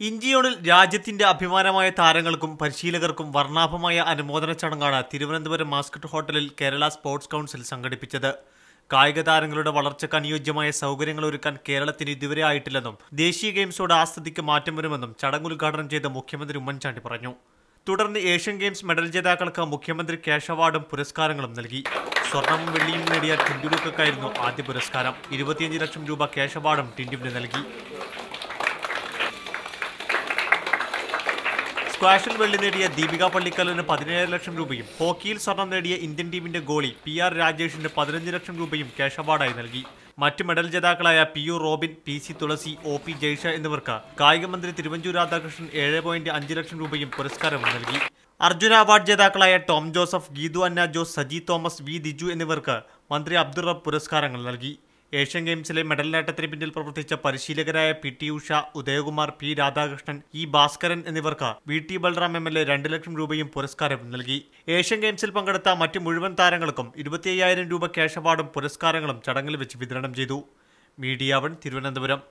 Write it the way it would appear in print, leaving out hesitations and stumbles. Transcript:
ഇഞ്ചിയോണിൽ രാജ്യത്തിന്റെ അഭിമാനമായ താരങ്ങൾക്കും പരിശീലകർക്കും വർണ്ണാഭമായ അനുമോദന ചടങ്ങാണ് തിരുവനന്തപുരം മാസ്കറ്റ് ഹോട്ടലിൽ കേരള സ്പോർട്സ് കൗൺസിൽ സംഘടിപ്പിച്ചത്. കായിക താരങ്ങളുടെ വളർച്ചയ്ക്ക് അനുയോജ്യമായ സൗകര്യങ്ങൾ ഒരുക്കാൻ കേരളത്തിന് ഇതുവരെ ആയിട്ടില്ലെന്നും ദേശീയ ഗെയിംസോട് ആ സ്ഥിതിക്ക് മാറ്റം വരുമെന്നും ചടങ്ങ് ഉദ്ഘാടനം ചെയ്ത മുഖ്യമന്ത്രി ഉമ്മൻചാണ്ടി പറഞ്ഞു. തുടർന്ന് ഏഷ്യൻ ഗെയിംസ് മെഡൽ ജേതാക്കൾക്ക് മുഖ്യമന്ത്രി ക്യാഷ് അവാർഡും പുരസ്കാരങ്ങളും നൽകി. സ്വർണവും വെള്ളിയും നേടിയ ടിൻഡുലുക്കായിരുന്നു ആദ്യ പുരസ്കാരം. 25 ലക്ഷം രൂപ ക്യാഷ് അവാർഡും ടിൻഡുവിന് നൽകി. സ്ക്വാഷിൽ വെള്ളി നേടിയ ദീപിക പള്ളിക്കലിന് 17 ലക്ഷം രൂപയും ഹോക്കിയിൽ സ്വർണം നേടിയ ഇന്ത്യൻ ടീമിന്റെ ഗോളി PR രാജേഷിന് 15 ലക്ഷം രൂപയും ക്യാഷ് അവാർഡായി നൽകി. മറ്റ് മെഡൽ ജേതാക്കളായ PU റോബിൻ, PC തുളസി, OP ജയ്ഷ എന്നിവർക്ക് കായികമന്ത്രി തിരുവഞ്ചൂർ രാധാകൃഷ്ണൻ 7.5 ലക്ഷം രൂപയും പുരസ്കാരവും നൽകി. അർജുന അവാർഡ് ജേതാക്കളായ ടോം ജോസഫ്, ഗീതു അന്ന ജോസ്, സജി തോമസ്, V ദിജു എന്നിവർക്ക് മന്ത്രി അബ്ദുൾ റബ്ബ് പുരസ്കാരങ്ങൾ നൽകി. ഏഷ്യൻ ഗെയിംസിലെ മെഡൽ നേട്ടത്തിന് പിന്നിൽ പ്രവർത്തിച്ച പരിശീലകരായ PT Usha, Udayakumar, P Radhakrishnan, E Bhaskaran എന്നിവർക്ക് VT ബൽറാം MLA 2 ലക്ഷം രൂപയും പുരസ്കാരവും നൽകി. ഏഷ്യൻ ഗെയിംസിൽ പങ്കെടുത്ത മറ്റ് മുഴുവൻ താരങ്ങൾക്കും 25,000 രൂപ ക്യാഷ് അവാർഡും പുരസ്കാരങ്ങളും ചടങ്ങിൽ വെച്ച് വിതരണം ചെയ്തു. മീഡിയ 1 തിരുവനന്തപുരം.